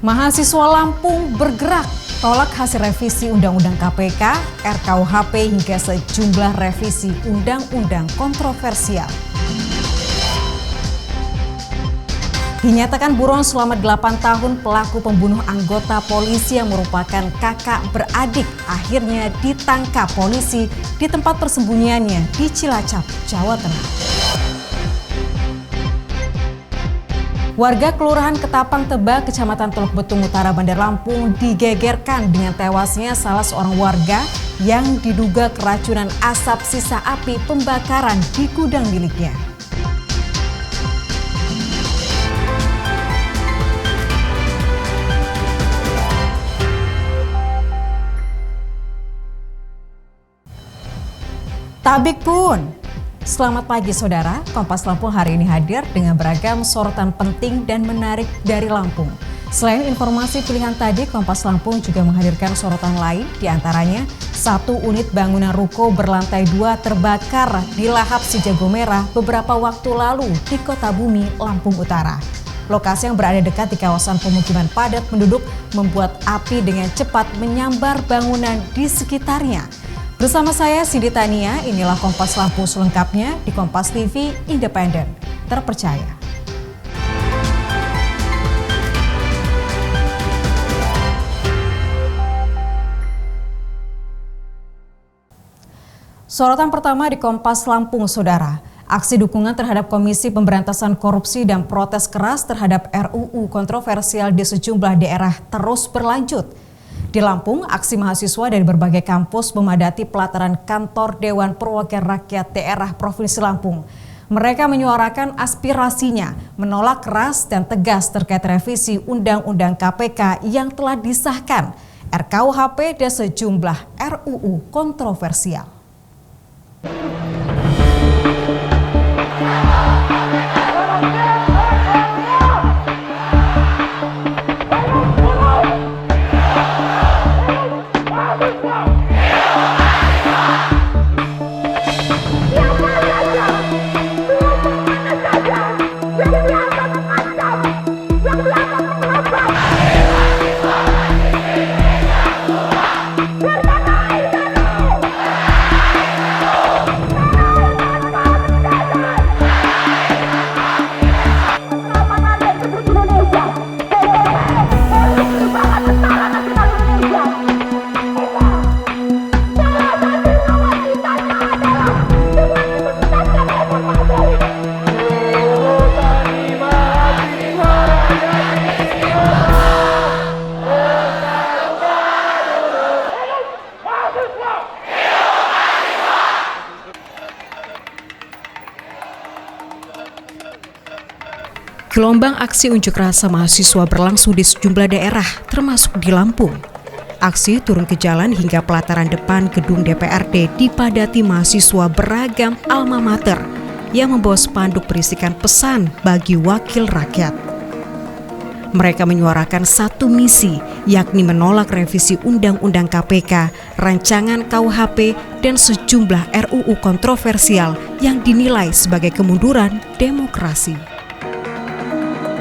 Mahasiswa Lampung bergerak tolak hasil revisi Undang-Undang KPK, RKUHP hingga sejumlah revisi undang-undang kontroversial. Dinyatakan buron selama 8 tahun pelaku pembunuh anggota polisi yang merupakan kakak beradik akhirnya ditangkap polisi di tempat persembunyiannya di Cilacap, Jawa Tengah. Warga Kelurahan Ketapang Tebak, Kecamatan Teluk Betung Utara, Bandar Lampung digegerkan dengan tewasnya salah seorang warga yang diduga keracunan asap sisa api pembakaran di gudang miliknya. Tabik pun. Selamat pagi saudara, Kompas Lampung hari ini hadir dengan beragam sorotan penting dan menarik dari Lampung. Selain informasi pilihan tadi, Kompas Lampung juga menghadirkan sorotan lain, diantaranya satu unit bangunan ruko berlantai 2 terbakar di lahap si Jago Merah beberapa waktu lalu di Kota Bumi, Lampung Utara. Lokasi yang berada dekat di kawasan pemukiman padat penduduk membuat api dengan cepat menyambar bangunan di sekitarnya. Bersama saya Cindy Tania, inilah Kompas Lampung selengkapnya di Kompas TV Independen, terpercaya. Sorotan pertama di Kompas Lampung, saudara. Aksi dukungan terhadap Komisi Pemberantasan Korupsi dan protes keras terhadap RUU kontroversial di sejumlah daerah terus berlanjut. Di Lampung, aksi mahasiswa dari berbagai kampus memadati pelataran kantor Dewan Perwakilan Rakyat Daerah Provinsi Lampung. Mereka menyuarakan aspirasinya, menolak keras dan tegas terkait revisi Undang-Undang KPK yang telah disahkan, RKUHP dan sejumlah RUU kontroversial. Gelombang aksi unjuk rasa mahasiswa berlangsung di sejumlah daerah, termasuk di Lampung. Aksi turun ke jalan hingga pelataran depan gedung DPRD dipadati mahasiswa beragam alma mater yang membawa spanduk berisikan pesan bagi wakil rakyat. Mereka menyuarakan satu misi, yakni menolak revisi Undang-Undang KPK, rancangan KUHP, dan sejumlah RUU kontroversial yang dinilai sebagai kemunduran demokrasi.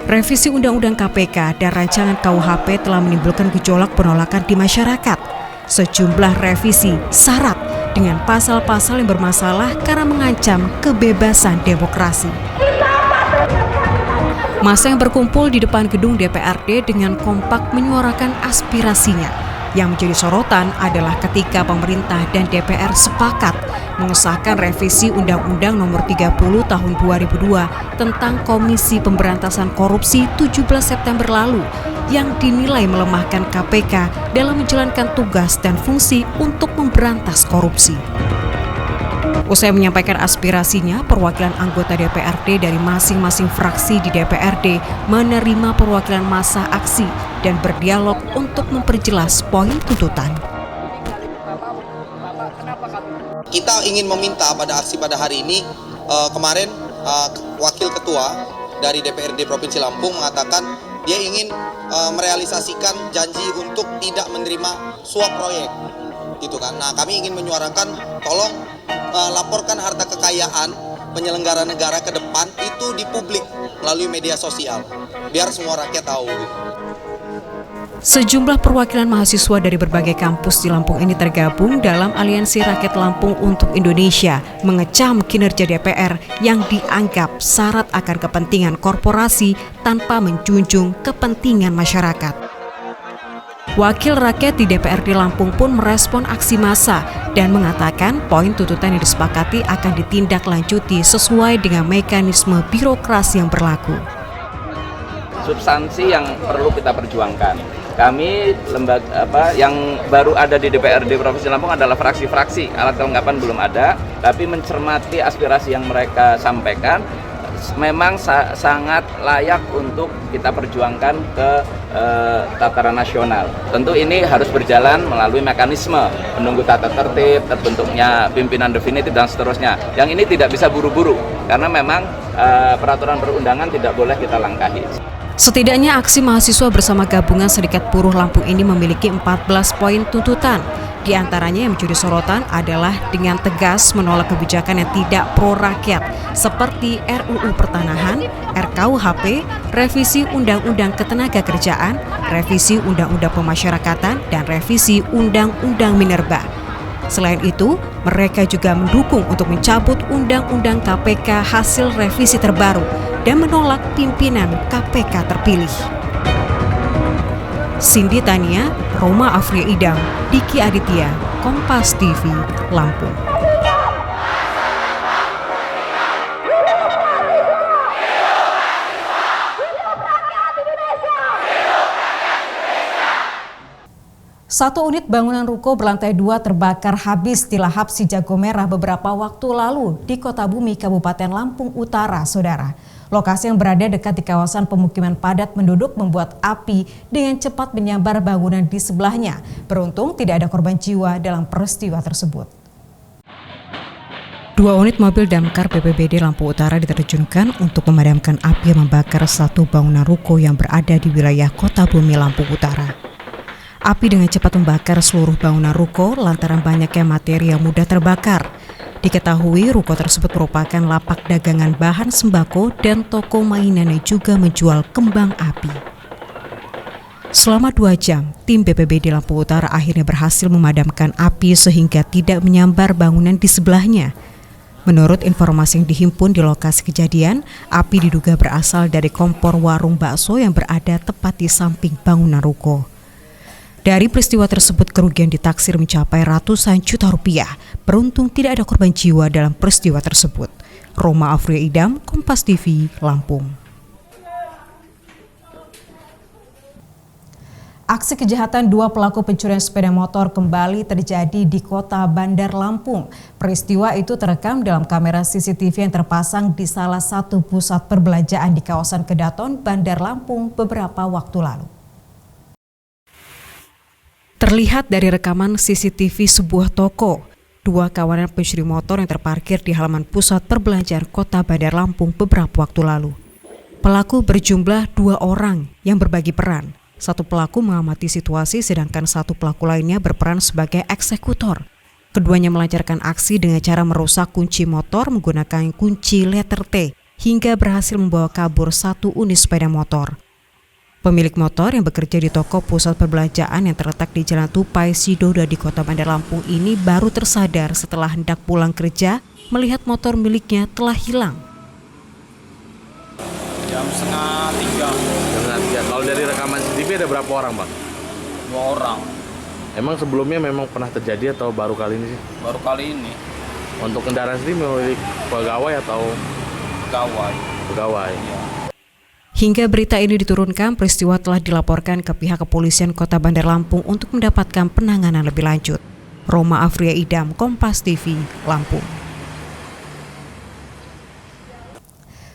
Revisi Undang-Undang KPK dan rancangan KUHP telah menimbulkan gejolak penolakan di masyarakat. Sejumlah revisi syarat dengan pasal-pasal yang bermasalah karena mengancam kebebasan demokrasi. Massa yang berkumpul di depan gedung DPRD dengan kompak menyuarakan aspirasinya. Yang menjadi sorotan adalah ketika pemerintah dan DPR sepakat mengesahkan revisi Undang-Undang Nomor 30 Tahun 2002 tentang Komisi Pemberantasan Korupsi 17 September lalu yang dinilai melemahkan KPK dalam menjalankan tugas dan fungsi untuk memberantas korupsi. Usai menyampaikan aspirasinya, perwakilan anggota DPRD dari masing-masing fraksi di DPRD menerima perwakilan massa aksi dan berdialog untuk memperjelas poin tuntutan. Kita ingin meminta pada aksi pada hari ini, kemarin Wakil Ketua dari DPRD Provinsi Lampung mengatakan dia ingin merealisasikan janji untuk tidak menerima suap proyek, gitu kan. Nah, kami ingin menyuarakan, tolong laporkan harta kekayaan penyelenggara negara ke depan itu di publik melalui media sosial, biar semua rakyat tahu. Sejumlah perwakilan mahasiswa dari berbagai kampus di Lampung ini tergabung dalam Aliansi Rakyat Lampung untuk Indonesia, mengecam kinerja DPR yang dianggap syarat akan kepentingan korporasi tanpa menjunjung kepentingan masyarakat. Wakil rakyat di DPRD Lampung pun merespon aksi massa dan mengatakan poin tuntutan yang disepakati akan ditindaklanjuti sesuai dengan mekanisme birokrasi yang berlaku. Substansi yang perlu kita perjuangkan. Kami lembaga yang baru ada di DPRD Provinsi Lampung adalah fraksi-fraksi, alat kelengkapan belum ada, tapi mencermati aspirasi yang mereka sampaikan memang sangat layak untuk kita perjuangkan ke tataran nasional. Tentu ini harus berjalan melalui mekanisme menunggu tata tertib, terbentuknya pimpinan definitif dan seterusnya. Yang ini tidak bisa buru-buru karena memang peraturan perundangan tidak boleh kita langkahi. Setidaknya aksi mahasiswa bersama gabungan Serikat Buruh Lampung ini memiliki 14 poin tuntutan. Di antaranya yang menjadi sorotan adalah dengan tegas menolak kebijakan yang tidak pro rakyat seperti RUU Pertanahan, RKUHP, revisi Undang-Undang Ketenagakerjaan, revisi Undang-Undang Pemasyarakatan, dan revisi Undang-Undang Minerba. Selain itu, mereka juga mendukung untuk mencabut Undang-Undang KPK hasil revisi terbaru dan menolak pimpinan KPK terpilih. Cindy Tania, Roma Afria Idam, Diki Aditya, Kompas TV, Lampung. Satu unit bangunan ruko berlantai 2 terbakar habis di lahap si Jago Merah beberapa waktu lalu di Kota Bumi, Kabupaten Lampung Utara, Saudara. Lokasi yang berada dekat di kawasan pemukiman padat penduduk membuat api dengan cepat menyambar bangunan di sebelahnya. Beruntung tidak ada korban jiwa dalam peristiwa tersebut. 2 unit mobil damkar BPBD Lampung Utara diterjunkan untuk memadamkan api yang membakar satu bangunan ruko yang berada di wilayah Kota Bumi, Lampung Utara. Api dengan cepat membakar seluruh bangunan ruko lantaran banyaknya materi yang mudah terbakar. Diketahui ruko tersebut merupakan lapak dagangan bahan sembako dan toko mainan yang juga menjual kembang api. Selama 2 jam, tim BPBD Lampung Utara akhirnya berhasil memadamkan api sehingga tidak menyambar bangunan di sebelahnya. Menurut informasi yang dihimpun di lokasi kejadian, api diduga berasal dari kompor warung bakso yang berada tepat di samping bangunan ruko. Dari peristiwa tersebut kerugian ditaksir mencapai ratusan juta rupiah. Beruntung tidak ada korban jiwa dalam peristiwa tersebut. Roma Afria Idam, Kompas TV, Lampung. Aksi kejahatan 2 pelaku pencurian sepeda motor kembali terjadi di Kota Bandar Lampung. Peristiwa itu terekam dalam kamera CCTV yang terpasang di salah satu pusat perbelanjaan di kawasan Kedaton, Bandar Lampung beberapa waktu lalu. Terlihat dari rekaman CCTV sebuah toko, 2 kawanan pencuri motor yang terparkir di halaman pusat perbelanjaan Kota Bandar Lampung beberapa waktu lalu. Pelaku berjumlah 2 orang yang berbagi peran. Satu pelaku mengamati situasi sedangkan satu pelaku lainnya berperan sebagai eksekutor. Keduanya melancarkan aksi dengan cara merusak kunci motor menggunakan kunci letter T hingga berhasil membawa kabur 1 unit sepeda motor. Pemilik motor yang bekerja di toko pusat perbelanjaan yang terletak di Jalan Tupai Sidoda di Kota Bandar Lampung ini baru tersadar setelah hendak pulang kerja melihat motor miliknya telah hilang. Jam 2:30. Kalau dari rekaman CCTV ada berapa orang, Bang? 2 orang. Emang sebelumnya memang pernah terjadi atau baru kali ini sih? Baru kali ini. Untuk kendaraan sendiri milik pegawai atau? Pegawai. Iya. Hingga berita ini diturunkan, peristiwa telah dilaporkan ke pihak kepolisian Kota Bandar Lampung untuk mendapatkan penanganan lebih lanjut. Roma Afria Idam, Kompas TV, Lampung.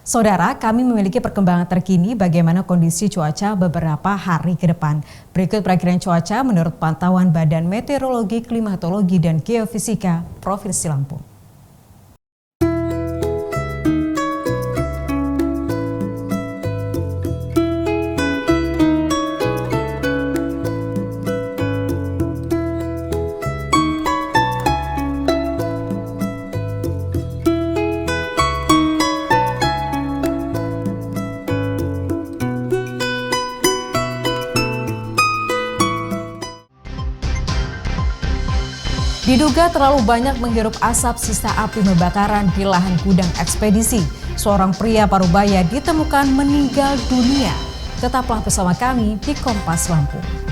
Saudara, kami memiliki perkembangan terkini bagaimana kondisi cuaca beberapa hari ke depan. Berikut perakiran cuaca menurut pantauan Badan Meteorologi, Klimatologi, dan Geofisika Provinsi Lampung. Diduga terlalu banyak menghirup asap sisa api pembakaran di lahan gudang ekspedisi. Seorang pria Parubaya ditemukan meninggal dunia. Tetaplah bersama kami di Kompas Lampung.